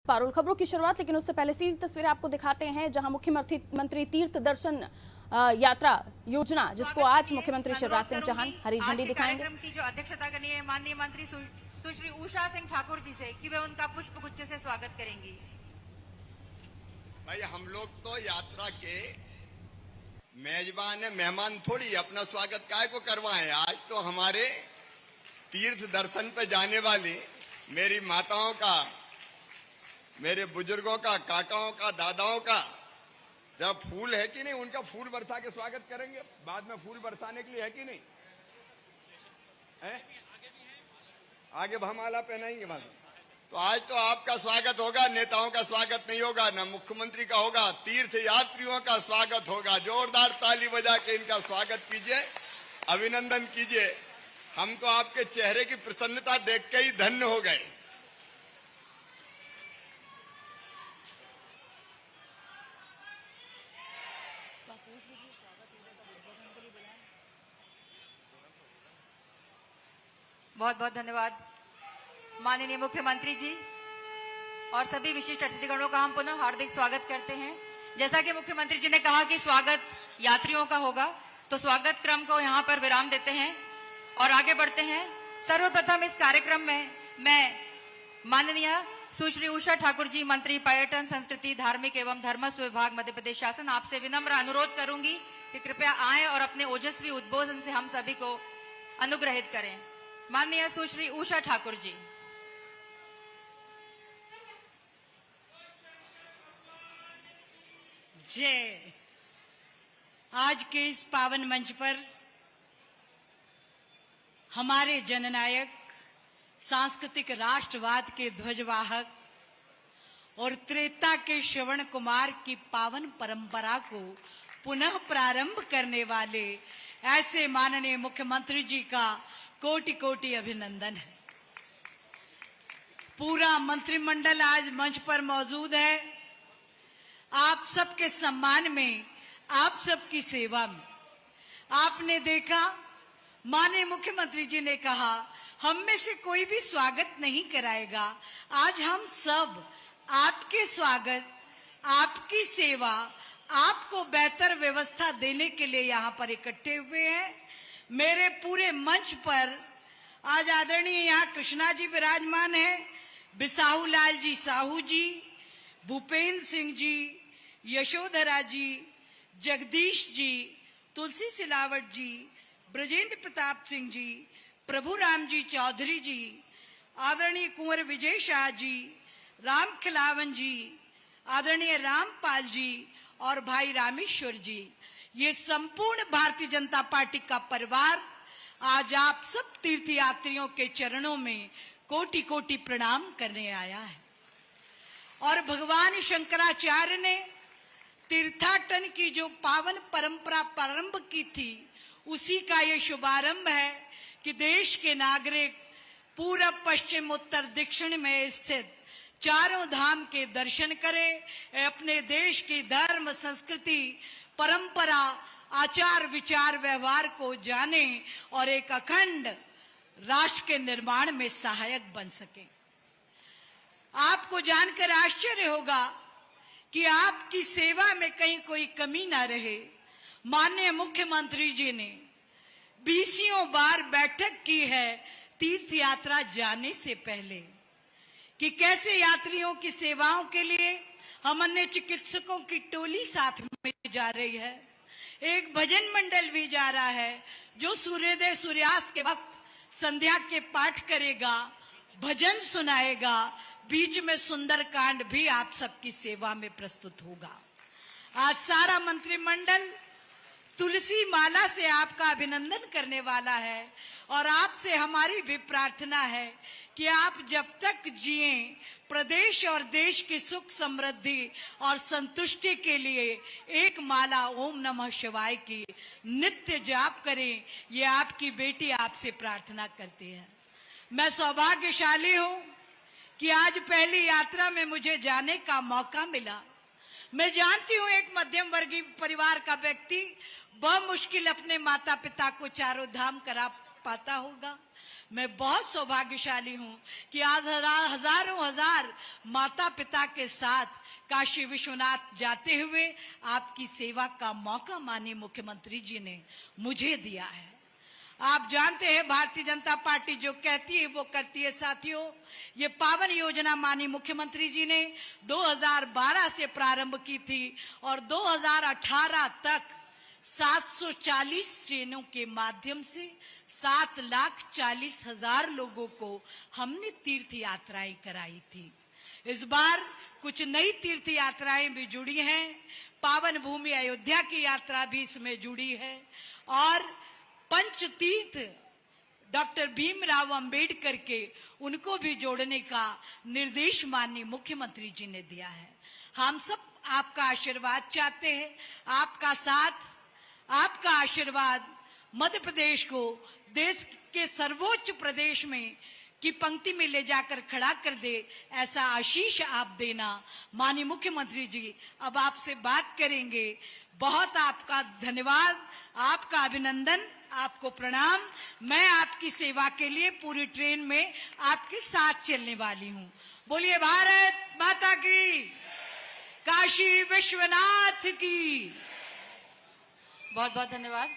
पारुल, खबरों की शुरुआत, लेकिन उससे पहले सीधी तस्वीरें आपको दिखाते हैं जहां मुख्यमंत्री तीर्थ दर्शन यात्रा योजना, जिसको आज मुख्यमंत्री शिवराज सिंह चौहान हरी झंडी दिखाएंगे। कार्यक्रम की जो अध्यक्षता करनी है माननीय मंत्री सुश्री उषा सिंह ठाकुर जी से कि वे उनका पुष्प गुच्छे से स्वागत करेंगी। भाई, हम लोग तो यात्रा के मेजबान है, मेहमान थोड़ी अपना स्वागत काय को करवाएं। आज तो हमारे तीर्थ दर्शन पे जाने वाली मेरी माताओं का, मेरे बुजुर्गों का, काकाओं का, दादाओं का जब फूल है कि नहीं, उनका फूल बरसा के स्वागत करेंगे। बाद में फूल बरसाने के लिए है कि नहीं है? आगे भमाला पहनाएंगे बाद में। तो आज तो आपका स्वागत होगा, नेताओं का स्वागत नहीं होगा, न मुख्यमंत्री का होगा, तीर्थ यात्रियों का स्वागत होगा। जोरदार ताली बजा के इनका स्वागत कीजिए, अभिनंदन कीजिए। हम तो आपके चेहरे की प्रसन्नता देख के ही धन्य हो गए। बहुत बहुत धन्यवाद माननीय मुख्यमंत्री जी और सभी विशिष्ट अतिथिगणों का हम पुनः हार्दिक स्वागत करते हैं। जैसा कि मुख्यमंत्री जी ने कहा कि स्वागत यात्रियों का होगा, तो स्वागत क्रम को यहाँ पर विराम देते हैं और आगे बढ़ते हैं। सर्वप्रथम इस कार्यक्रम में मैं माननीय सुश्री उषा ठाकुर जी, मंत्री पर्यटन, संस्कृति, धार्मिक एवं धर्मस्व विभाग, मध्य प्रदेश शासन, आपसे विनम्र अनुरोध करूंगी कि कृपया आए और अपने ओजस्वी उद्बोधन से हम सभी को अनुग्रहित करें। माननीय सुश्री उषा ठाकुर जी। जय। आज के इस पावन मंच पर हमारे जननायक, सांस्कृतिक राष्ट्रवाद के ध्वजवाहक और त्रेता के श्रवण कुमार की पावन परंपरा को पुनः प्रारंभ करने वाले ऐसे माननीय मुख्यमंत्री जी का कोटि कोटि अभिनंदन है। पूरा मंत्रिमंडल आज मंच पर मौजूद है। आप सबके सम्मान में, आप सबकी सेवा में। आपने देखा, माननीय मुख्यमंत्री जी ने कहा हम में से कोई भी स्वागत नहीं कराएगा। आज हम सब आपके स्वागत, आपकी सेवा, आपको बेहतर व्यवस्था देने के लिए यहाँ पर इकट्ठे हुए हैं। मेरे पूरे मंच पर आज आदरणीय यहाँ कृष्णा जी विराजमान हैं, बिसाहू लाल जी साहू जी, भूपेंद्र सिंह जी, यशोधरा जी, जगदीश जी, तुलसी सिलावट जी, ब्रजेंद्र प्रताप सिंह जी, प्रभु राम जी चौधरी जी, आदरणीय कुंवर विजय शाह जी, राम खिलावन जी, आदरणीय रामपाल जी और भाई रामेश्वर जी। ये संपूर्ण भारतीय जनता पार्टी का परिवार आज आप सब तीर्थयात्रियों के चरणों में कोटि कोटि प्रणाम करने आया है। और भगवान शंकराचार्य ने तीर्थाटन की जो पावन परंपरा प्रारंभ की थी, उसी का ये शुभारंभ है कि देश के नागरिक पूरब, पश्चिम, उत्तर, दक्षिण में स्थित चारों धाम के दर्शन करें, अपने देश की धर्म, संस्कृति, परंपरा, आचार, विचार, व्यवहार को जाने और एक अखंड राष्ट्र के निर्माण में सहायक बन सके। आपको जानकर आश्चर्य होगा कि आपकी सेवा में कहीं कोई कमी ना रहे। माननीय मुख्यमंत्री जी ने 20 बार बैठक की है तीर्थ यात्रा जाने से पहले कि कैसे यात्रियों की सेवाओं के लिए हम अन्य चिकित्सकों की टोली साथ में जा रही है। एक भजन मंडल भी जा रहा है जो सूर्योदय सूर्यास्त के वक्त संध्या के पाठ करेगा, भजन सुनाएगा, बीच में सुंदर कांड भी आप सबकी सेवा में प्रस्तुत होगा। आज सारा मंत्रिमंडल तुलसी माला से आपका अभिनंदन करने वाला है और आपसे हमारी भी प्रार्थना है कि आप जब तक जिए, प्रदेश और देश की सुख, समृद्धि और संतुष्टि के लिए एक माला ओम नमः शिवाय की नित्य जाप करें। ये आपकी बेटी आपसे प्रार्थना करती है। मैं सौभाग्यशाली हूँ कि आज पहली यात्रा में मुझे जाने का मौका मिला। मैं जानती हूँ एक मध्यम वर्गीय परिवार का व्यक्ति बहुत मुश्किल अपने माता पिता को चारों धाम करा पाता होगा। मैं बहुत सौभाग्यशाली हूं कि आज हजार माता पिता के साथ काशी विश्वनाथ जाते हुए आपकी सेवा का मौका माननीय मुख्यमंत्री जी ने मुझे दिया है। आप जानते हैं भारतीय जनता पार्टी जो कहती है वो करती है। साथियों, ये पावन योजना माननीय मुख्यमंत्री जी ने 2012 से प्रारंभ की थी और 2018 तक 740 ट्रेनों के माध्यम से 7,40,000 लोगों को हमने तीर्थ यात्राएं कराई थी। इस बार कुछ नई तीर्थ यात्राएं भी जुड़ी हैं। पावन भूमि अयोध्या की यात्रा भी इसमें जुड़ी है और पंच तीर्थ डॉक्टर भीमराव अंबेडकर के उनको भी जोड़ने का निर्देश माननीय मुख्यमंत्री जी ने दिया है। हम सब आपका आशीर्वाद चाहते हैं। आपका साथ, आपका आशीर्वाद मध्य प्रदेश को देश के सर्वोच्च प्रदेश में की पंक्ति में ले जाकर खड़ा कर दे, ऐसा आशीष आप देना। माननीय मुख्यमंत्री जी अब आपसे बात करेंगे। बहुत आपका धन्यवाद, आपका अभिनंदन, आपको प्रणाम। मैं आपकी सेवा के लिए पूरी ट्रेन में आपके साथ चलने वाली हूँ। बोलिए भारत माता की, काशी विश्वनाथ की। बहुत बहुत धन्यवाद।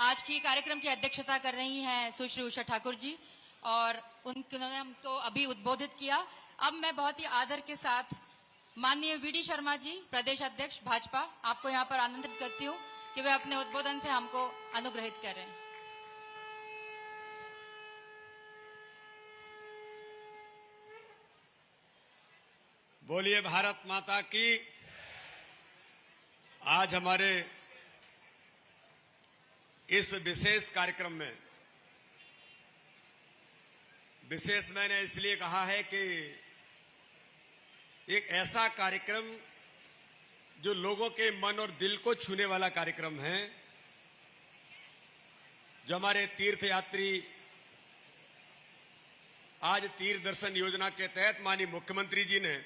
आज की कार्यक्रम की अध्यक्षता कर रही हैं सुश्री उषा ठाकुर जी और उन्होंने हमको अभी उद्बोधित किया। अब मैं बहुत ही आदर के साथ माननीय वीडी शर्मा जी, प्रदेश अध्यक्ष भाजपा, आपको यहाँ पर आमंत्रित करती हूँ कि वे अपने उद्बोधन से हमको अनुग्रहित करें। बोलिए भारत माता की। आज हमारे इस विशेष कार्यक्रम में, विशेष मैंने इसलिए कहा है कि एक ऐसा कार्यक्रम जो लोगों के मन और दिल को छूने वाला कार्यक्रम है, जो हमारे तीर्थ यात्री आज तीर्थ दर्शन योजना के तहत माननीय मुख्यमंत्री जी ने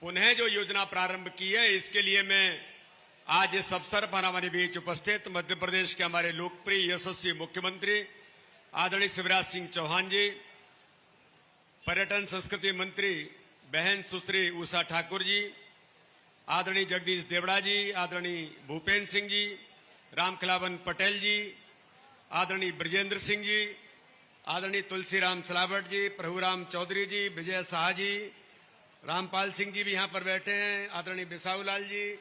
पुनः जो योजना प्रारंभ की है, इसके लिए मैं आज इस अवसर पर हमारे बीच उपस्थित मध्य प्रदेश के हमारे लोकप्रिय यशस्वी मुख्यमंत्री आदरणीय शिवराज सिंह चौहान जी, पर्यटन संस्कृति मंत्री बहन सुश्री उषा ठाकुर जी, आदरणीय जगदीश देवड़ा जी, आदरणीय भूपेन्द्र सिंह जी, रामखिलावन पटेल जी, आदरणीय ब्रजेंद्र सिंह जी, आदरणीय तुलसीराम सिलावट जी, प्रभुराम चौधरी जी, विजय शाह जी, रामपाल सिंह जी भी यहाँ पर बैठे हैं, आदरणीय बिसाऊलाल जी,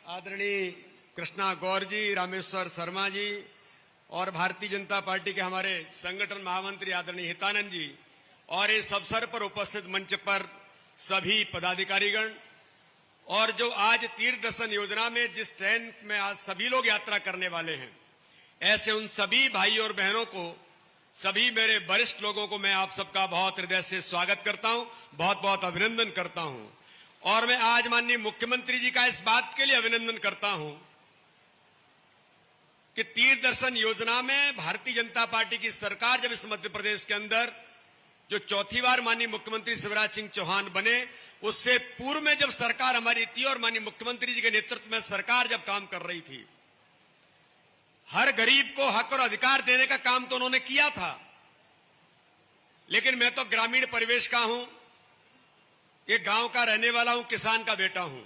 आदरणीय कृष्णा गौर जी, रामेश्वर शर्मा जी और भारतीय जनता पार्टी के हमारे संगठन महामंत्री आदरणीय हितानंद जी और इस अवसर पर उपस्थित मंच पर सभी पदाधिकारीगण और जो आज तीर्थ दर्शन योजना में जिस ट्रेन में आज सभी लोग यात्रा करने वाले हैं, ऐसे उन सभी भाई और बहनों को, सभी मेरे वरिष्ठ लोगों को मैं आप सबका बहुत हृदय से स्वागत करता हूं, बहुत बहुत अभिनंदन करता हूं। और मैं आज माननीय मुख्यमंत्री जी का इस बात के लिए अभिनंदन करता हूं कि तीर्थ दर्शन योजना में भारतीय जनता पार्टी की सरकार जब इस मध्य प्रदेश के अंदर जो चौथी बार माननीय मुख्यमंत्री शिवराज सिंह चौहान बने, उससे पूर्व में जब सरकार हमारी थी और माननीय मुख्यमंत्री जी के नेतृत्व में सरकार जब काम कर रही थी, हर गरीब को हक और अधिकार देने का काम तो उन्होंने किया था। लेकिन मैं तो ग्रामीण परिवेश का हूं, एक गांव का रहने वाला हूं, किसान का बेटा हूं।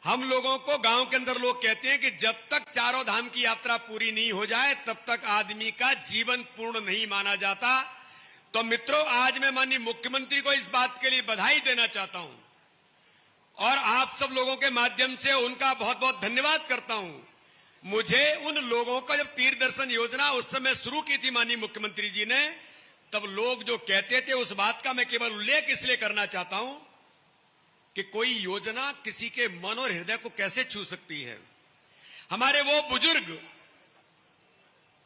हम लोगों को गांव के अंदर लोग कहते हैं कि जब तक चारों धाम की यात्रा पूरी नहीं हो जाए तब तक आदमी का जीवन पूर्ण नहीं माना जाता। तो मित्रों, आज मैं माननीय मुख्यमंत्री को इस बात के लिए बधाई देना चाहता हूं और आप सब लोगों के माध्यम से उनका बहुत बहुत धन्यवाद करता हूं। मुझे उन लोगों का जब तीर्थ दर्शन योजना उस समय शुरू की थी माननीय मुख्यमंत्री जी ने, तब लोग जो कहते थे उस बात का मैं केवल उल्लेख इसलिए करना चाहता हूं कि कोई योजना किसी के मन और हृदय को कैसे छू सकती है। हमारे वो बुजुर्ग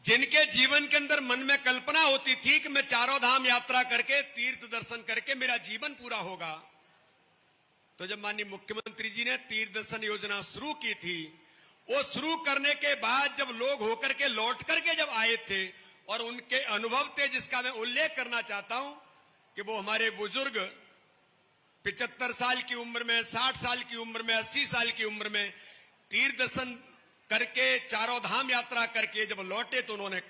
जिनके जीवन के अंदर मन में कल्पना होती थी कि मैं चारों धाम यात्रा करके तीर्थ दर्शन करके मेरा जीवन पूरा होगा, तो जब माननीय मुख्यमंत्री जी ने तीर्थ दर्शन योजना शुरू की थी, वो शुरू करने के बाद जब लोग होकर के लौट करके जब आए थे और उनके अनुभव थे, जिसका मैं उल्लेख करना चाहता हूं कि वो हमारे बुजुर्ग 75 साल की उम्र में, 60 साल की उम्र में, 80 साल की उम्र में तीर्थ दर्शन करके, चारों धाम यात्रा करके जब लौटे तो उन्होंने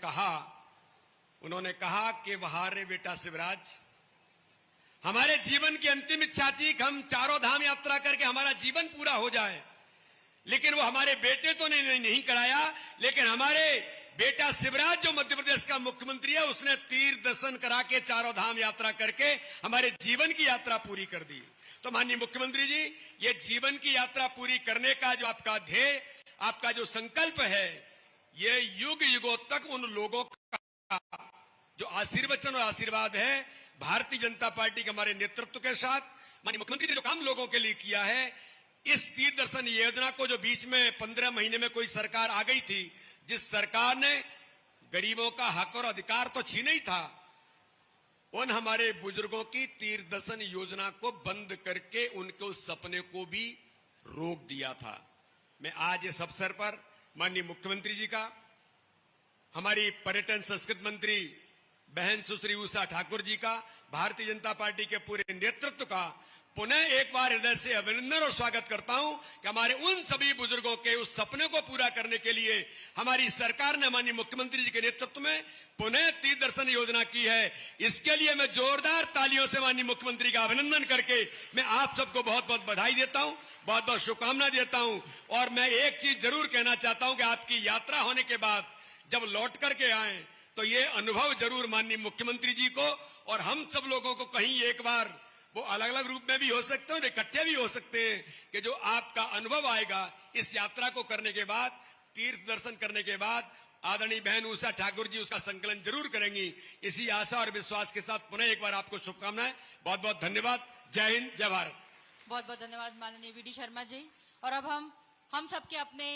कहा कि वहां रे बेटा शिवराज, हमारे जीवन की अंतिम इच्छा थी कि हम चारों धाम यात्रा करके हमारा जीवन पूरा हो जाए, लेकिन वो हमारे बेटे तो ने नहीं कराया, लेकिन हमारे बेटा शिवराज जो मध्य प्रदेश का मुख्यमंत्री है, उसने तीर्थ दर्शन करा के चारों धाम यात्रा करके हमारे जीवन की यात्रा पूरी कर दी। तो माननीय मुख्यमंत्री जी, ये जीवन की यात्रा पूरी करने का जो आपका ध्येय, आपका जो संकल्प है, ये युग युगों तक उन लोगों का जो आशीर्वचन और आशीर्वाद है भारतीय जनता पार्टी के हमारे नेतृत्व के साथ, माननीय मुख्यमंत्री ने जो काम लोगों के लिए किया है, इस तीर्थ दर्शन योजना को जो बीच में 15 महीने में कोई सरकार आ गई थी, जिस सरकार ने गरीबों का हक और अधिकार तो छीना ही था, उन हमारे बुजुर्गों की तीर्थ दर्शन योजना को बंद करके उनके उस सपने को भी रोक दिया था। मैं आज इस अवसर पर माननीय मुख्यमंत्री जी का, हमारी पर्यटन संस्कृति मंत्री बहन सुश्री उषा ठाकुर जी का, भारतीय जनता पार्टी के पूरे नेतृत्व का पुनः एक बार हृदय से अभिनंदन और स्वागत करता हूं कि हमारे उन सभी बुजुर्गों के उस सपने को पूरा करने के लिए हमारी सरकार ने माननीय मुख्यमंत्री जी के नेतृत्व में पुनः तीर्थ दर्शन योजना की है। इसके लिए मैं जोरदार तालियों से माननीय मुख्यमंत्री का अभिनंदन करके मैं आप सबको बहुत बहुत बधाई देता हूं, बहुत बहुत शुभकामनाएं देता हूं। और मैं एक चीज जरूर कहना चाहता हूं कि आपकी यात्रा होने के बाद जब लौट करके आए तो ये अनुभव जरूर माननीय मुख्यमंत्री जी को और हम सब लोगों को कहीं एक बार, वो अलग अलग रूप में भी हो सकते हैं, इकट्ठे भी हो सकते हैं, कि जो आपका अनुभव आएगा इस यात्रा को करने के बाद, तीर्थ दर्शन करने के बाद, आदरणीय बहन उषा ठाकुर जी उसका संकलन जरूर करेंगी। इसी आशा और विश्वास के साथ पुनः एक बार आपको शुभकामनाएं, बहुत बहुत धन्यवाद। जय हिंद, जय भारत। बहुत बहुत धन्यवाद माननीय वीडी शर्मा जी। और अब हम सबके अपने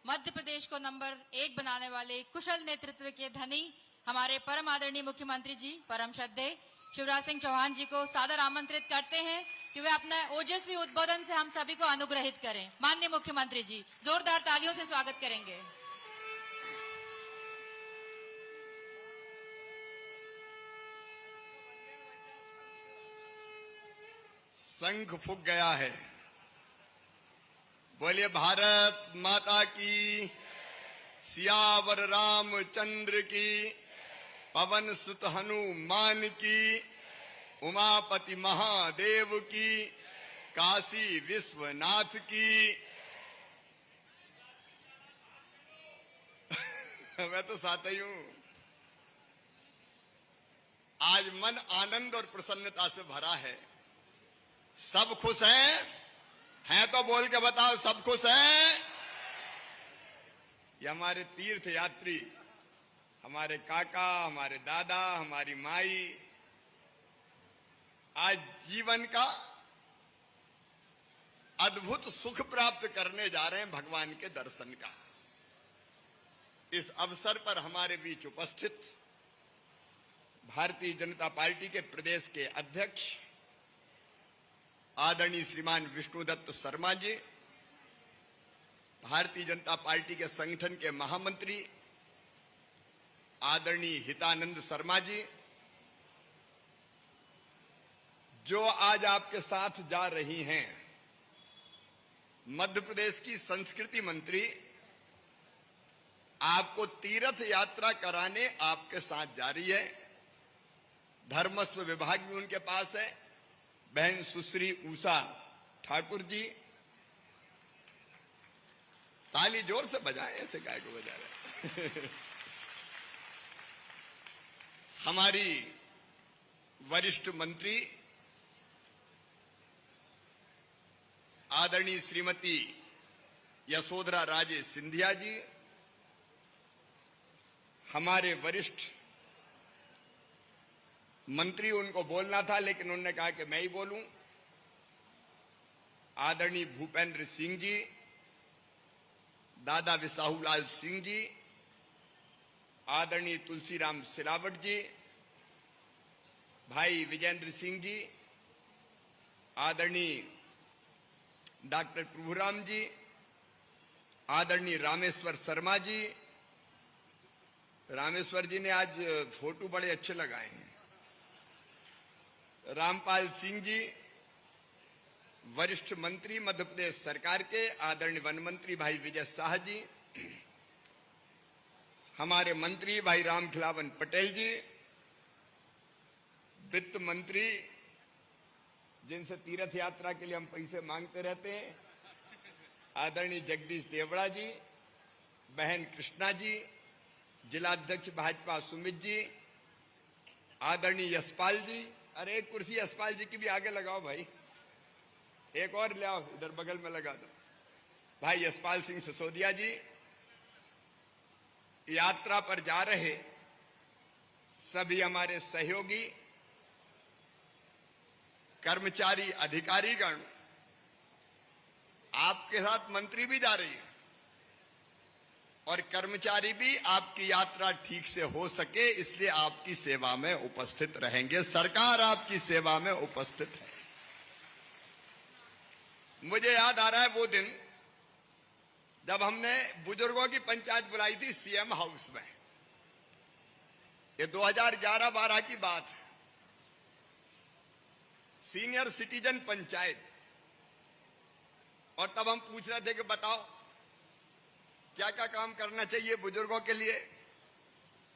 मध्य प्रदेश को नंबर 1 बनाने वाले कुशल नेतृत्व के धनी हमारे परम आदरणीय मुख्यमंत्री जी, परम श्रद्धेय शिवराज सिंह चौहान जी को सादर आमंत्रित करते हैं कि वे अपने ओजस्वी उद्बोधन से हम सभी को अनुग्रहित करें। माननीय मुख्यमंत्री जी जोरदार तालियों से स्वागत करेंगे। शंख फूंक गया है। बोलिए भारत माता की, सियावर रामचंद्र की, पवन सुत हनुमान की, उमापति महादेव की, काशी विश्वनाथ की। मैं तो साथ ही हूं। आज मन आनंद और प्रसन्नता से भरा है। सब खुश हैं तो बोल के बताओ, सब खुश हैं? ये हमारे तीर्थ यात्री, हमारे काका, हमारे दादा, हमारी माई आज जीवन का अद्भुत सुख प्राप्त करने जा रहे हैं भगवान के दर्शन का। इस अवसर पर हमारे बीच उपस्थित भारतीय जनता पार्टी के प्रदेश के अध्यक्ष आदरणीय श्रीमान विष्णुदत्त शर्मा जी, भारतीय जनता पार्टी के संगठन के महामंत्री आदरणीय हितानंद शर्मा जी, जो आज आपके साथ जा रही हैं, मध्य प्रदेश की संस्कृति मंत्री आपको तीर्थ यात्रा कराने आपके साथ जा रही है। धर्मस्व विभाग भी उनके पास है, बहन सुश्री उषा ठाकुर जी। ताली जोर से बजाएं, ऐसे गाय को बजा रहे। हमारी वरिष्ठ मंत्री आदरणीय श्रीमती यशोधरा राजे सिंधिया जी, हमारे वरिष्ठ मंत्री, उनको बोलना था लेकिन उन्होंने कहा कि मैं ही बोलूं, आदरणीय भूपेंद्र सिंह जी, दादा विसाहूलाल सिंह जी, आदरणीय तुलसीराम सिलावट जी, भाई विजेंद्र सिंह जी, आदरणीय डॉक्टर प्रभुराम जी, आदरणीय रामेश्वर शर्मा जी। रामेश्वर जी ने आज फोटो बड़े अच्छे लगाए हैं। रामपाल सिंह जी, वरिष्ठ मंत्री मध्य प्रदेश सरकार के, आदरणीय वन मंत्री भाई विजय शाह जी, हमारे मंत्री भाई रामखिलावन पटेल जी, वित्त मंत्री जिनसे तीर्थ यात्रा के लिए हम पैसे मांगते रहते हैं, आदरणीय जगदीश देवड़ा जी, बहन कृष्णा जी, जिलाध्यक्ष भाजपा सुमित जी, आदरणीय यशपाल जी, अरे एक कुर्सी यशपाल जी की भी आगे लगाओ भाई, एक और ले आओ, इधर बगल में लगा दो, भाई यशपाल सिंह सिसोदिया जी, यात्रा पर जा रहे सभी हमारे सहयोगी, कर्मचारी, अधिकारीगण, आपके साथ मंत्री भी जा रही है और कर्मचारी भी आपकी यात्रा ठीक से हो सके इसलिए आपकी सेवा में उपस्थित रहेंगे। सरकार आपकी सेवा में उपस्थित है। मुझे याद आ रहा है वो दिन जब हमने बुजुर्गों की पंचायत बुलाई थी सीएम हाउस में। ये 2011-12 की बात है। सीनियर सिटीजन पंचायत, और तब हम पूछ रहे थे कि बताओ क्या क्या काम करना चाहिए बुजुर्गों के लिए।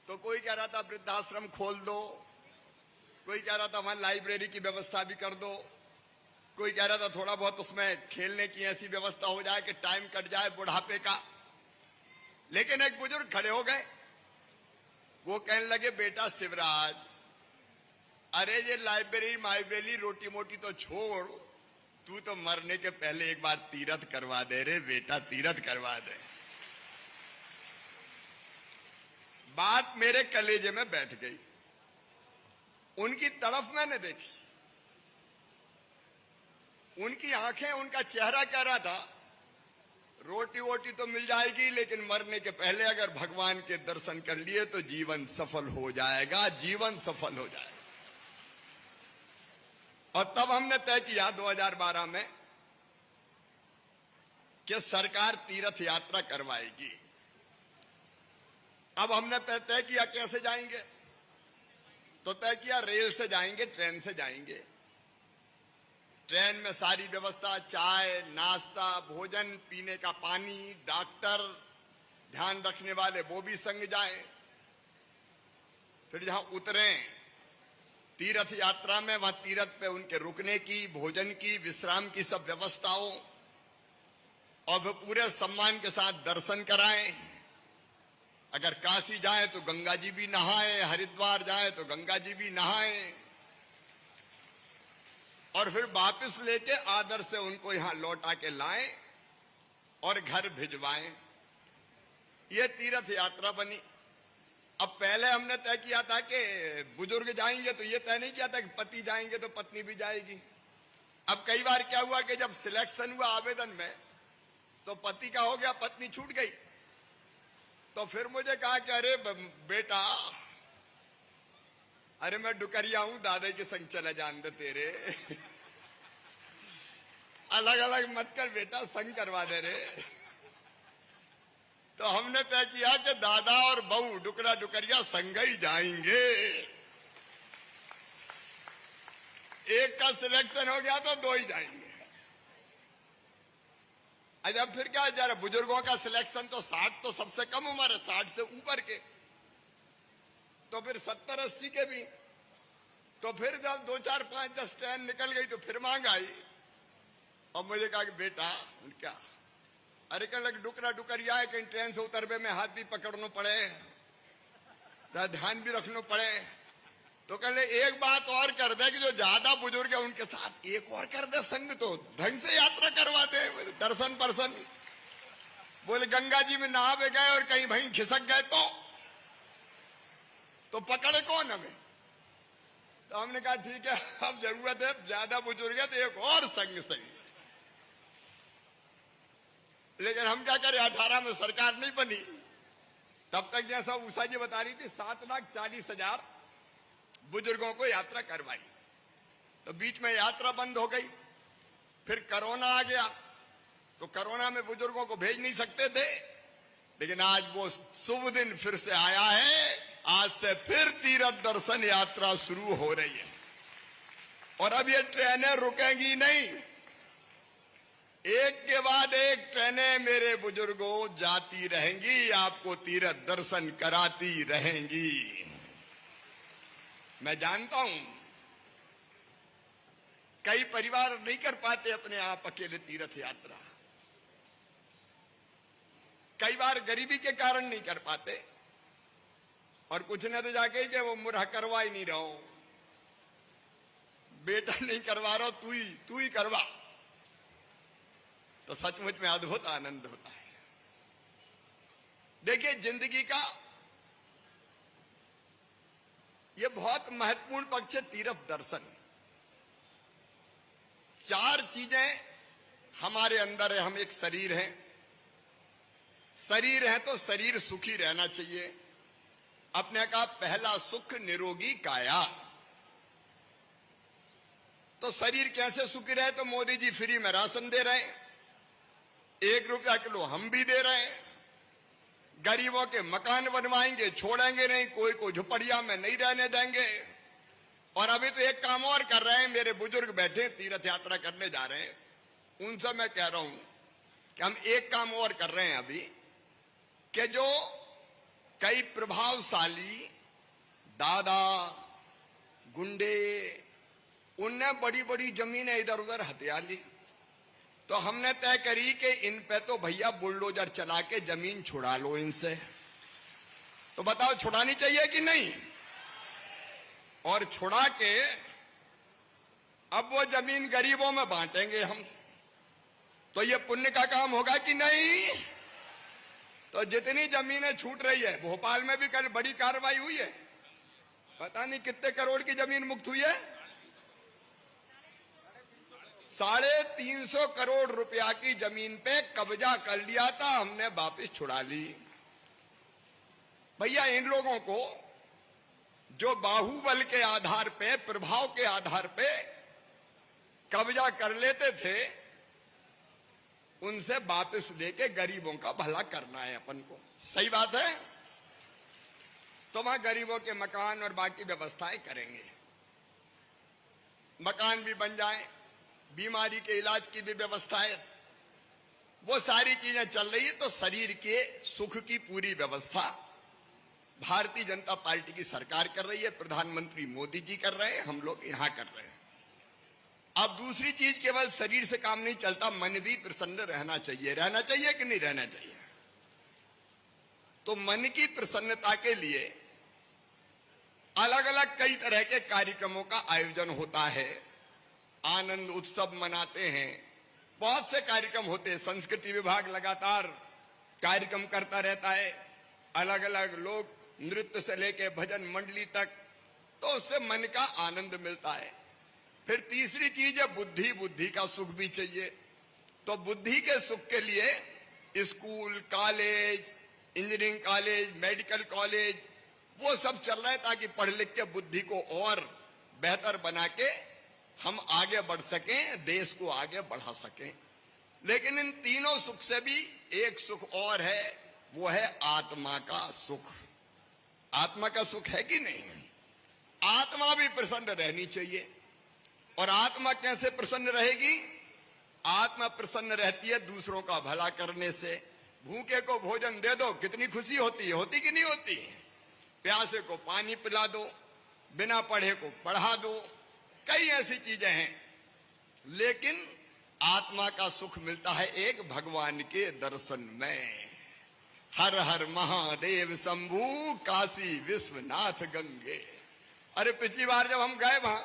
तो कोई कह रहा था वृद्धाश्रम खोल दो, कोई कह रहा था वहां लाइब्रेरी की व्यवस्था भी कर दो, कोई कह रहा था थोड़ा बहुत उसमें खेलने की ऐसी व्यवस्था हो जाए कि टाइम कट जाए बुढ़ापे का। लेकिन एक बुजुर्ग खड़े हो गए, वो कहने लगे बेटा शिवराज, अरे ये लाइब्रेरी रोटी मोटी तो छोड़, तू तो मरने के पहले एक बार तीरथ करवा दे रे बेटा, तीरथ करवा दे। बात मेरे कलेजे में बैठ गई। उनकी तरफ मैंने देखी, उनकी आंखें, उनका चेहरा कह रहा था रोटी वोटी तो मिल जाएगी लेकिन मरने के पहले अगर भगवान के दर्शन कर लिए तो जीवन सफल हो जाएगा, जीवन सफल हो जाएगा। और तब हमने तय किया 2012 में कि सरकार तीर्थ यात्रा करवाएगी। अब हमने तय किया कैसे जाएंगे, तो तय किया रेल से जाएंगे, ट्रेन से जाएंगे। ट्रेन में सारी व्यवस्था, चाय, नाश्ता, भोजन, पीने का पानी, डॉक्टर, ध्यान रखने वाले वो भी संग जाएं। फिर जहां उतरें तीर्थ यात्रा में, वहां तीर्थ पे उनके रुकने की, भोजन की, विश्राम की सब व्यवस्थाओं, और फिर पूरे सम्मान के साथ दर्शन कराएं। अगर काशी जाए तो गंगा जी भी नहाएं, हरिद्वार जाए तो गंगा जी भी नहाएं, और फिर वापस लेके आदर से उनको यहां लौटा के लाएं और घर भिजवाएं। ये तीर्थ यात्रा बनी। अब पहले हमने तय किया था कि बुजुर्ग जाएंगे, तो ये तय नहीं किया था कि पति जाएंगे तो पत्नी भी जाएगी। अब कई बार क्या हुआ कि जब सिलेक्शन हुआ आवेदन में तो पति का हो गया, पत्नी छूट गई। तो फिर मुझे कहा कि अरे बेटा, अरे मैं डुकरिया हूं, दादा के संग चला जान दे तेरे, अलग अलग मत कर बेटा, संग करवा दे रे। तो हमने तय किया कि दादा और बहू डुकरा डुकरिया संग ही जाएंगे। एक का सिलेक्शन हो गया तो दो ही जाएंगे। अच्छा फिर क्या, जरा बुजुर्गों का सिलेक्शन तो 60 तो सबसे कम उम्र है, 60 से ऊपर के, तो फिर 70-80 के भी। तो फिर जब 2, 4, 5, 10 ट्रेन निकल गई तो फिर मांग आई। और मुझे कहा कि बेटा क्या, अरे कल डुकरा डुकरिया है, कहीं ट्रेन से उतरबे में हाथ भी पकड़ना पड़े, ध्यान भी रखना पड़े। तो कहले एक बात और कर दे कि जो ज्यादा बुजुर्ग है उनके साथ एक और कर दे संग, तो ढंग से यात्रा करवा दे, दर्शन पर्सन। बोले गंगा जी में नहा गए और कहीं वहीं खिसक गए तो पकड़े कौन हमें। तो हमने कहा ठीक है, अब जरूरत है, ज्यादा बुजुर्ग है तो एक और संग सही। लेकिन हम क्या करें, 18 में सरकार नहीं बनी, तब तक जैसा उषा जी बता रही थी 7,40,000 बुजुर्गों को यात्रा करवाई। तो बीच में यात्रा बंद हो गई, फिर कोरोना आ गया, तो कोरोना में बुजुर्गों को भेज नहीं सकते थे। लेकिन आज वो शुभ दिन फिर से आया है, आज से फिर तीर्थ दर्शन यात्रा शुरू हो रही है। और अब ये ट्रेनें रुकेंगी नहीं, एक के बाद एक ट्रेनें मेरे बुजुर्गों जाती रहेंगी, आपको तीर्थ दर्शन कराती रहेंगी। मैं जानता हूं कई परिवार नहीं कर पाते अपने आप अकेले तीर्थ यात्रा, कई बार गरीबी के कारण नहीं कर पाते, और कुछ ने तो जाके कि वो मुरहा करवा ही नहीं रहो, बेटा नहीं करवा रहा, तू ही करवा, तो सचमुच में अद्भुत आनंद होता है। देखिए, जिंदगी का ये बहुत महत्वपूर्ण पक्ष है तीर्थ दर्शन। 4 चीजें हमारे अंदर है। हम एक शरीर हैं, शरीर है तो शरीर सुखी रहना चाहिए। अपने का पहला सुख निरोगी काया। तो शरीर कैसे सुखी रहे? तो मोदी जी फ्री में राशन दे रहे हैं, 1 रुपया किलो हम भी दे रहे हैं। गरीबों के मकान बनवाएंगे, छोड़ेंगे नहीं, कोई को झुपड़िया में नहीं रहने देंगे। और अभी तो एक काम और कर रहे हैं, मेरे बुजुर्ग बैठे तीर्थ यात्रा करने जा रहे हैं, उनसे मैं कह रहा हूं कि हम एक काम और कर रहे हैं अभी, कि जो कई प्रभावशाली दादा गुंडे उनने बड़ी बड़ी जमीनें इधर उधर हथिया ली, तो हमने तय करी कि इन पे तो भैया बुलडोजर चला के जमीन छुड़ा लो इनसे। तो बताओ, छुड़ानी चाहिए कि नहीं? और छुड़ा के अब वो जमीन गरीबों में बांटेंगे हम, तो ये पुण्य का काम होगा कि नहीं? तो जितनी जमीनें छूट रही है, भोपाल में भी कल बड़ी कार्रवाई हुई है, पता नहीं कितने करोड़ की जमीन मुक्त हुई है, 350 करोड़ रुपया की जमीन पे कब्जा कर लिया था, हमने वापस छुड़ा ली। भैया, इन लोगों को जो बाहुबल के आधार पे, प्रभाव के आधार पे कब्जा कर लेते थे, उनसे वापस देके गरीबों का भला करना है अपन को। सही बात है? तो वहां गरीबों के मकान और बाकी व्यवस्थाएं करेंगे, मकान भी बन जाए, बीमारी के इलाज की भी व्यवस्था है, वो सारी चीजें चल रही है। तो शरीर के सुख की पूरी व्यवस्था भारतीय जनता पार्टी की सरकार कर रही है, प्रधानमंत्री मोदी जी कर रहे हैं, हम लोग यहां कर रहे हैं। अब दूसरी चीज, केवल शरीर से काम नहीं चलता, मन भी प्रसन्न रहना चाहिए। रहना चाहिए कि नहीं रहना चाहिए? तो मन की प्रसन्नता के लिए अलग अलग कई तरह के कार्यक्रमों का आयोजन होता है, आनंद उत्सव मनाते हैं, बहुत से कार्यक्रम होते हैं। संस्कृति विभाग लगातार कार्यक्रम करता रहता है, अलग अलग लोग नृत्य से लेके भजन मंडली तक, तो उससे मन का आनंद मिलता है। फिर तीसरी चीज है बुद्धि, बुद्धि का सुख भी चाहिए। तो बुद्धि के सुख के लिए school, college, engineering college, medical college, वो सब चल रहा है, ताकि पढ़ लिख के बुद्धि को और बेहतर बना के हम आगे बढ़ सकें, देश को आगे बढ़ा सकें। लेकिन इन तीनों सुख से भी एक सुख और है, वो है आत्मा का सुख। आत्मा का सुख है कि नहीं? आत्मा भी प्रसन्न रहनी चाहिए। और आत्मा कैसे प्रसन्न रहेगी? आत्मा प्रसन्न रहती है दूसरों का भला करने से। भूखे को भोजन दे दो, कितनी खुशी होती है, होती कि नहीं होती? प्यासे को पानी पिला दो, बिना पढ़े को पढ़ा दो, कई ऐसी चीजें हैं। लेकिन आत्मा का सुख मिलता है एक भगवान के दर्शन में। हर हर महादेव शंभू, काशी विश्वनाथ गंगे। अरे पिछली बार जब हम गए वहां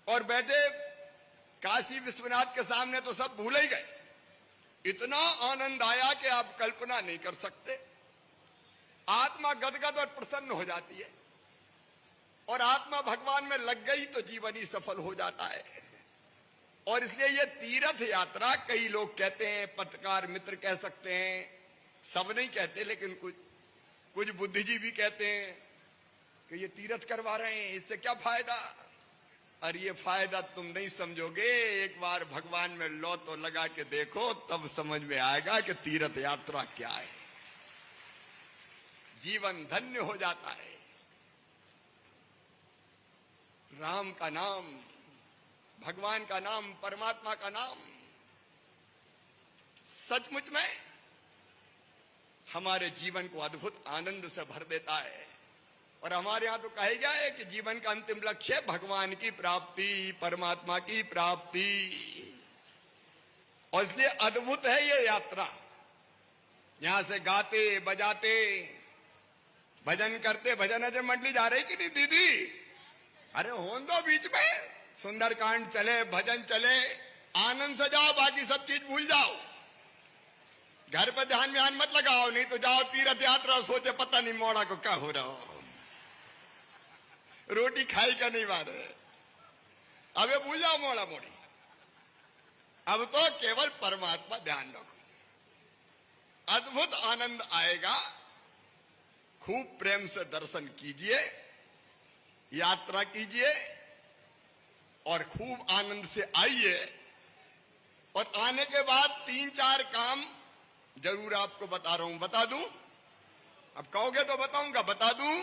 और बैठे काशी विश्वनाथ के सामने, तो सब भूल ही गए। इतना आनंद आया कि आप कल्पना नहीं कर सकते। आत्मा गदगद और प्रसन्न हो जाती है, और आत्मा भगवान में लग गई तो जीवन ही सफल हो जाता है। और इसलिए ये तीर्थ यात्रा, कई लोग कहते हैं, पत्रकार मित्र कह सकते हैं, सब नहीं कहते, लेकिन कुछ बुद्धिजीवी कहते हैं कि ये तीर्थ करवा रहे हैं, इससे क्या फायदा? और ये फायदा तुम नहीं समझोगे, एक बार भगवान में लो तो लगा के देखो, तब समझ में आएगा कि तीर्थ यात्रा क्या है। जीवन धन्य हो जाता है। राम का नाम, भगवान का नाम, परमात्मा का नाम, सचमुच में हमारे जीवन को अद्भुत आनंद से भर देता है। और हमारे यहां तो कहा गया है कि जीवन का अंतिम लक्ष्य भगवान की प्राप्ति, परमात्मा की प्राप्ति। और इसलिए अद्भुत है ये यात्रा। यहां से गाते बजाते भजन करते, भजन अजय मंडली जा रही कि नहीं दीदी? अरे होन दो बीच में, सुंदरकांड चले, भजन चले, आनंद से जाओ, बाकी सब चीज भूल जाओ। घर पर ध्यान मत लगाओ, नहीं तो जाओ तीर्थ यात्रा, सोचे पता नहीं मोड़ा को क्या हो रहा हो, रोटी खाई का नहीं बात है। अब ये भूल जाओ मोड़ा मोड़ी। अब तो केवल परमात्मा ध्यान रखो, अद्भुत आनंद आएगा। खूब प्रेम से दर्शन कीजिए, यात्रा कीजिए और खूब आनंद से आइए। और आने के बाद 3-4 काम जरूर आपको बता रहा हूं। बता दूं? अब कहोगे तो बताऊंगा, बता दूं।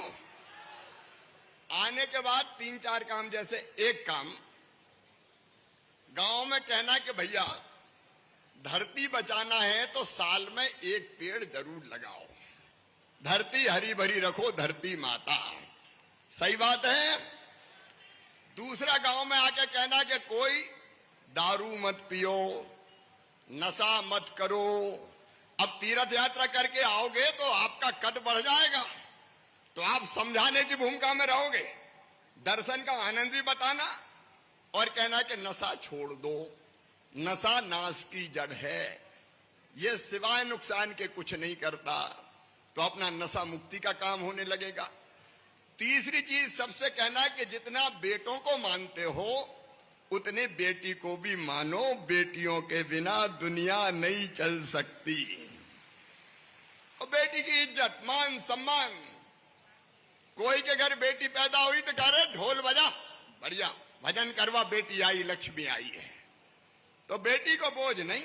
आने के बाद 3-4 काम, जैसे एक काम गांव में कहना कि भैया धरती बचाना है तो साल में एक पेड़ जरूर लगाओ, धरती हरी भरी रखो, धरती माता। सही बात है। दूसरा गांव में आके कहना कि कोई दारू मत पियो, नशा मत करो। अब तीर्थ यात्रा करके आओगे तो आपका कद बढ़ जाएगा, तो आप समझाने की भूमिका में रहोगे, दर्शन का आनंद भी बताना और कहना कि नशा छोड़ दो, नशा नाश की जड़ है, ये सिवाय नुकसान के कुछ नहीं करता। तो अपना नशा मुक्ति का काम होने लगेगा। तीसरी चीज सबसे कहना है कि जितना बेटों को मानते हो उतने बेटी को भी मानो, बेटियों के बिना दुनिया नहीं चल सकती। और बेटी की इज्जत, मान, सम्मान। कोई के घर बेटी पैदा हुई तो कह रहे ढोल बजा, बढ़िया भजन करवा, बेटी आई, लक्ष्मी आई है। तो बेटी को बोझ नहीं,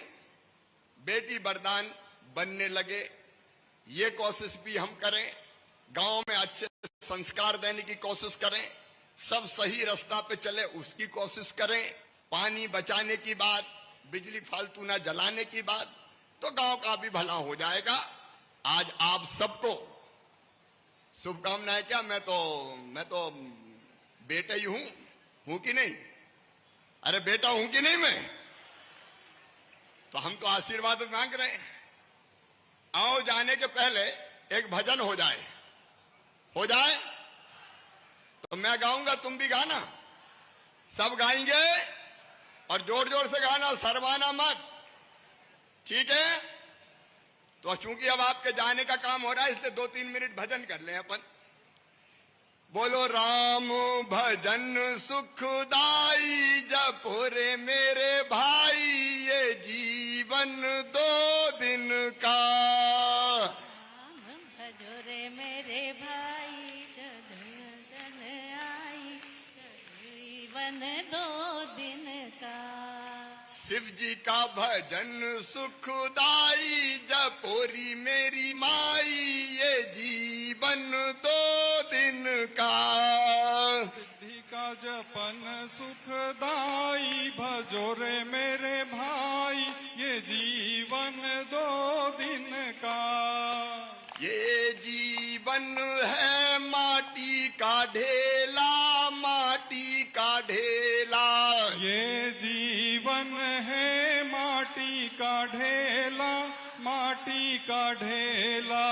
बेटी वरदान बनने लगे, ये कोशिश भी हम करें। गांव में अच्छे संस्कार देने की कोशिश करें, सब सही रास्ता पे चले उसकी कोशिश करें। पानी बचाने की बात, बिजली फालतू ना जलाने की बात, तो गांव का भी भला हो जाएगा। आज आप सबको शुभकामनाएं। क्या मैं तो बेटा ही हूं कि नहीं? अरे बेटा हूं कि नहीं मैं? तो हम तो आशीर्वाद मांग रहे हैं। आओ जाने के पहले एक भजन हो जाए तो मैं गाऊंगा, तुम भी गाना, सब गाएंगे और जोर जोर से गाना, शर्माना मत, ठीक है? तो चूंकि अब आपके जाने का काम हो रहा है इसलिए 2-3 मिनट भजन कर लें अपन। बोलो राम भजन सुखदाई, जपो रे मेरे भाई, ये जीवन 2 दिन का। राम भजो रे मेरे भाई, जदन आई, जीवन 2 दिन का। शिव जी का भजन सुखदाई, जपोरी मेरी माई, ये जीवन 2 दिन का। सिद्धि का जपन सुखदाई, भजो रे मेरे भाई, ये जीवन 2 दिन का। ये जीवन है माटी का ढेला, माटी का ढेला। ये जीवन है माटी का ढेला, माटी का ढेला।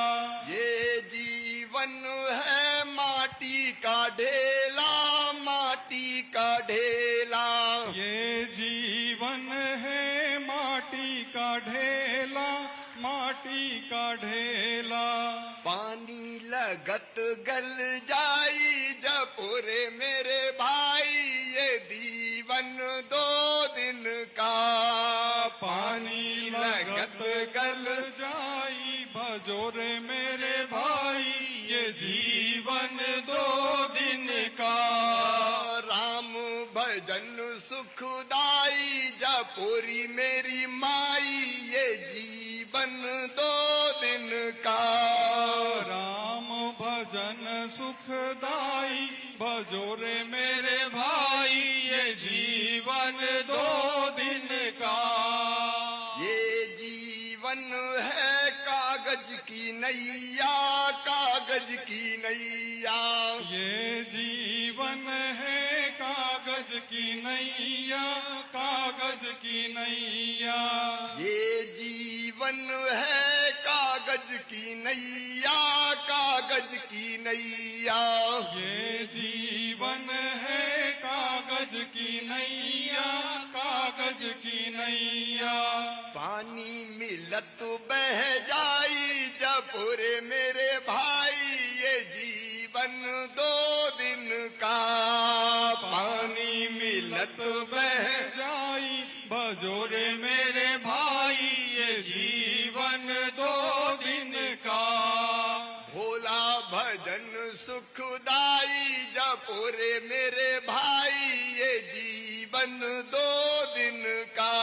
ये जीवन है माटी का ढेला, माटी का ढेला। ये जीवन है माटी का ढेला, माटी का ढेला। पानी लगत गल जाई, जपोरे मेरे भाई, ये जीवन 2 दिन का। पानी लगत गल जाई, भजो रे मेरे भाई, ये जीवन 2 दिन का। राम भजन सुखदाई, जपोरी मेरी माई, ये जीवन 2 दिन का। राम भजन सुखदाई, भजो रे मेरे भाई, ये जीवन 2 दिन का। ये जीवन कागज की नैया, कागज की नैया। ये जीवन है कागज की नैया, कागज की नैया। ये जीवन है कागज की नैया, कागज की नैया। ये जीवन है कागज की नैया, कागज की नैया। पानी मिलत बह जाई जपुरे मेरे भाई, ये जीवन दो दिन का। पानी मिलत बह जाई बजोरे मेरे भाई, ये जीवन दो दिन का। भोला भजन सुखदाई जपुरे मेरे भाई, ये जीवन दो दिन का।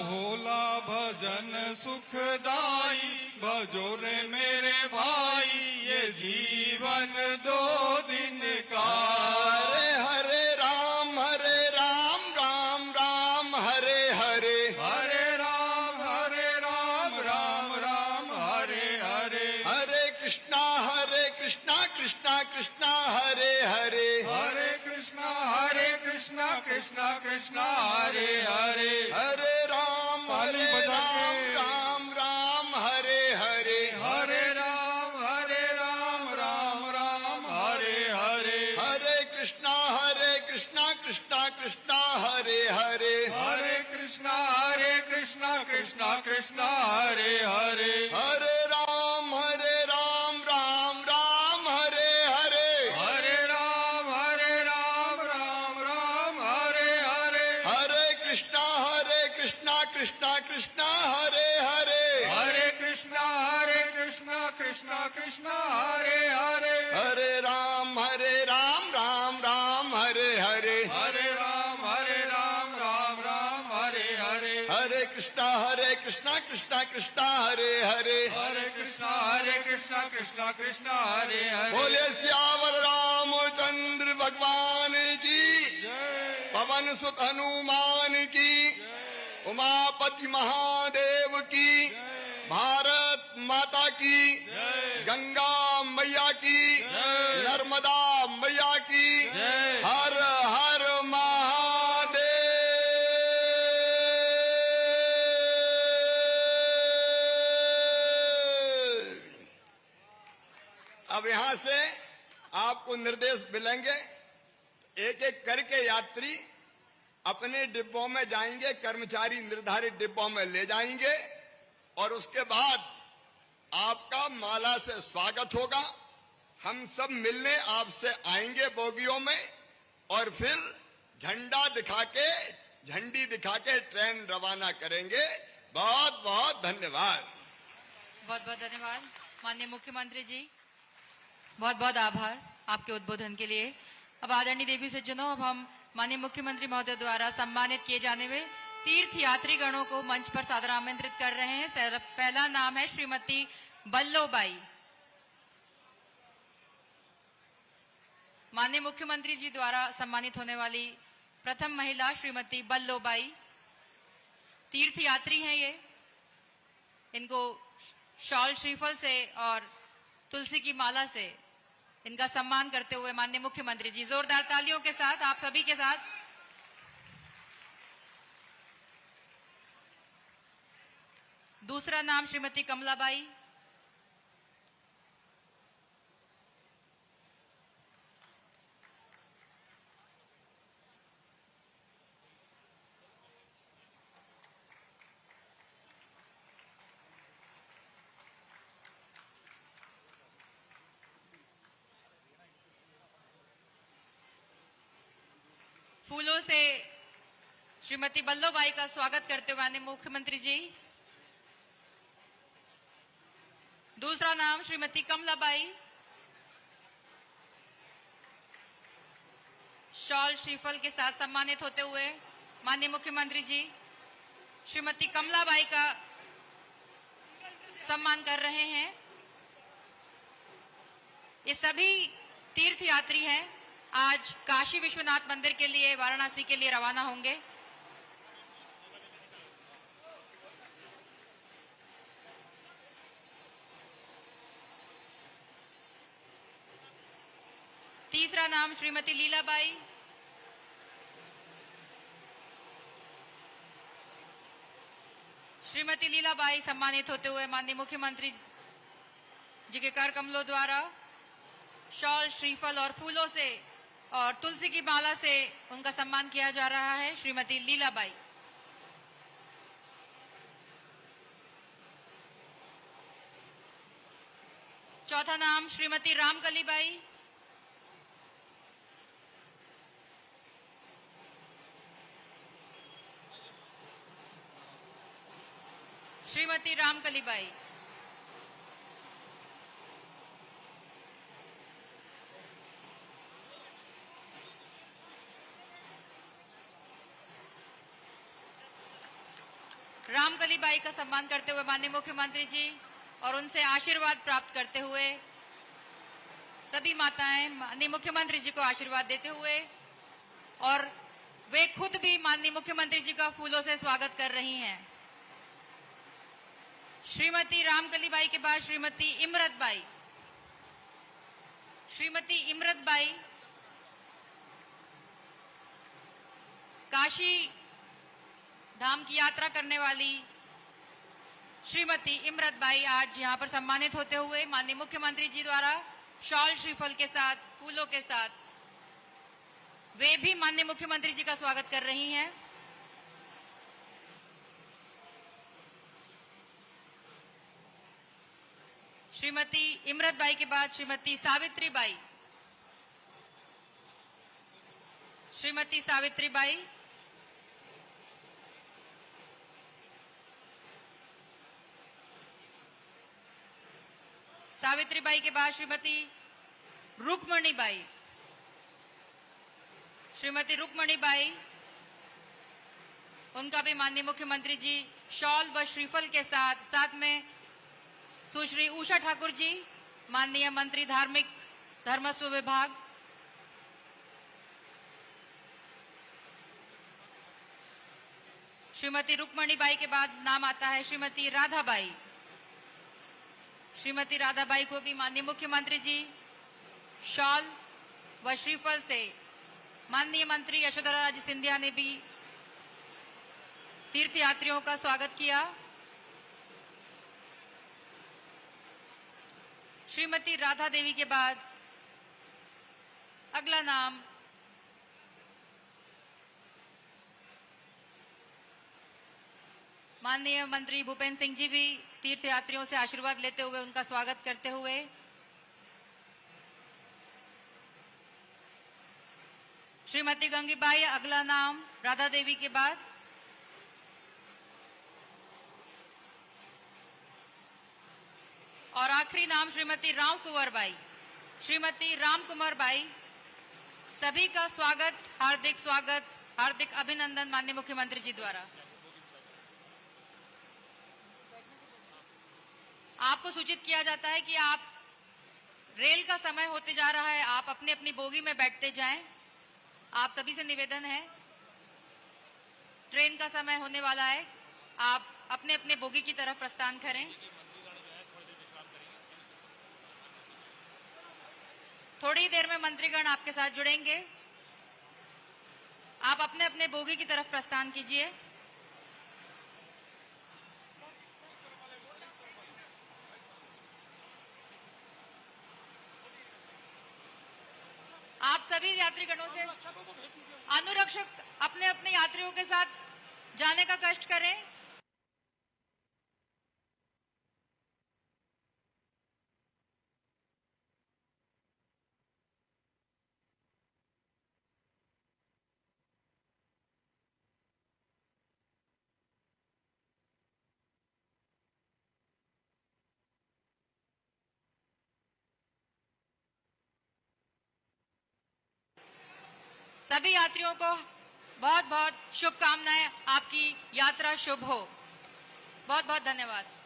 भोला भजन सुखदाई बजोरे मेरे भाई, ये जीवन दो दिन का। हरे हरे राम, राम राम हरे हरे। हरे राम, राम राम हरे हरे। हरे कृष्णा कृष्णा कृष्णा हरे हरे। हरे कृष्णा कृष्णा कृष्णा हरे हरे। हरे राम ताली बजा के। राम राम हरे हरे। हरे राम, राम राम हरे हरे। हरे कृष्णा कृष्णा कृष्णा हरे हरे। हरे कृष्णा कृष्णा कृष्णा हरे हरे। हरे राम राम राम हरे हरे। हरे राम, राम राम हरे हरे। हरे कृष्णा कृष्णा कृष्णा हरे हरे। हरे कृष्णा कृष्णा कृष्णा हरे हरे। हरे राम राम राम हरे हरे। हरे राम, राम राम हरे हरे। हरे कृष्णा कृष्णा कृष्णा हरे हरे। हरे कृष्णा कृष्णा कृष्णा हरे हरे। बोले सियावर रामचंद्र भगवान की, पवन सुत हनुमान की, उमापति महादेव की, भारत माता की, गंगा मैया की, नर्मदा मैया की। हर हर महादेव। अब यहां से आपको निर्देश मिलेंगे, एक एक करके यात्री अपने डिब्बों में जाएंगे, कर्मचारी निर्धारित डिब्बों में ले जाएंगे और उसके बाद आपका माला से स्वागत होगा। हम सब मिलने आपसे आएंगे बोगियों में और फिर झंडा दिखा के, झंडी दिखा के ट्रेन रवाना करेंगे। बहुत बहुत धन्यवाद। बहुत बहुत धन्यवाद माननीय मुख्यमंत्री जी, बहुत बहुत आभार आपके उद्बोधन के लिए। अब आदरणीय देवी सज्जनों, अब हम माननीय मुख्यमंत्री महोदय द्वारा सम्मानित किए जाने में तीर्थ यात्री गणों को मंच पर सादर आमंत्रित कर रहे हैं। पहला नाम है श्रीमती बल्लोबाई। माननीय मुख्यमंत्री जी द्वारा सम्मानित होने वाली प्रथम महिला श्रीमती बल्लोबाई तीर्थ यात्री हैं। ये इनको शॉल श्रीफल से और तुलसी की माला से इनका सम्मान करते हुए माननीय मुख्यमंत्री जी जोरदार तालियों के साथ आप सभी के साथ। दूसरा नाम श्रीमती कमलाबाई। फूलों से श्रीमती बल्लोबाई का स्वागत करते हुए माननीय मुख्यमंत्री जी। दूसरा नाम श्रीमती कमलाबाई। शॉल श्रीफल के साथ सम्मानित होते हुए माननीय मुख्यमंत्री जी श्रीमती कमलाबाई का सम्मान कर रहे हैं। ये सभी तीर्थ यात्री हैं, आज काशी विश्वनाथ मंदिर के लिए, वाराणसी के लिए रवाना होंगे। तीसरा नाम श्रीमती लीलाबाई। श्रीमती लीलाबाई सम्मानित होते हुए माननीय मुख्यमंत्री जी के कर कमलों द्वारा शॉल, श्रीफल और फूलों से और तुलसी की माला से उनका सम्मान किया जा रहा है। श्रीमती लीलाबाई। चौथा नाम श्रीमती रामकलीबाई। श्रीमती रामकलीबाई। रामकलीबाई का सम्मान करते हुए माननीय मुख्यमंत्री जी और उनसे आशीर्वाद प्राप्त करते हुए सभी माताएं माननीय मुख्यमंत्री जी को आशीर्वाद देते हुए और वे खुद भी माननीय मुख्यमंत्री जी का फूलों से स्वागत कर रही हैं। श्रीमती रामकलीबाई के बाद श्रीमती इमरतबाई। श्रीमती इमरतबाई काशी धाम की यात्रा करने वाली श्रीमती इमरतबाई आज यहां पर सम्मानित होते हुए माननीय मुख्यमंत्री जी द्वारा शॉल, श्रीफल के साथ, फूलों के साथ वे भी माननीय मुख्यमंत्री जी का स्वागत कर रही हैं। श्रीमती इमरतबाई के बाद श्रीमती सावित्रीबाई। श्रीमती सावित्रीबाई। सावित्रीबाई के बाद श्रीमती रुक्मणीबाई। श्रीमती रुक्मणीबाई, उनका भी माननीय मुख्यमंत्री जी शॉल व श्रीफल के साथ में सुश्री उषा ठाकुर जी, माननीय मंत्री धार्मिक धर्मस्व विभाग, श्रीमती रुक्मणीबाई के बाद नाम आता है श्रीमती राधाबाई। श्रीमती राधाबाई को भी माननीय मुख्यमंत्री जी शॉल व श्रीफल से, माननीय मंत्री यशोधरा राजे सिंधिया ने भी तीर्थयात्रियों का स्वागत किया। श्रीमती राधा देवी के बाद अगला नाम माननीय मंत्री भूपेंद्र सिंह जी भी तीर्थयात्रियों से आशीर्वाद लेते हुए उनका स्वागत करते हुए श्रीमती गंगीबाई, अगला नाम राधा देवी के बाद और आखिरी नाम श्रीमती राम कुंवर बाई। श्रीमती राम कुंवर बाई, सभी का स्वागत, हार्दिक स्वागत, हार्दिक अभिनंदन माननीय मुख्यमंत्री जी द्वारा। आपको सूचित किया जाता है कि आप रेल का समय होते जा रहा है, आप अपनी अपनी बोगी में बैठते जाएं। आप सभी से निवेदन है, ट्रेन का समय होने वाला है, आप अपने अपने बोगी की तरफ प्रस्थान करें। थोड़ी देर में मंत्रीगण आपके साथ जुड़ेंगे। आप अपने अपने बोगी की तरफ प्रस्थान कीजिए। आप सभी यात्रीगणों से अनुरक्षक अपने अपने यात्रियों के साथ जाने का कष्ट करें। सभी यात्रियों को बहुत बहुत शुभकामनाएं। आपकी यात्रा शुभ हो। बहुत बहुत धन्यवाद।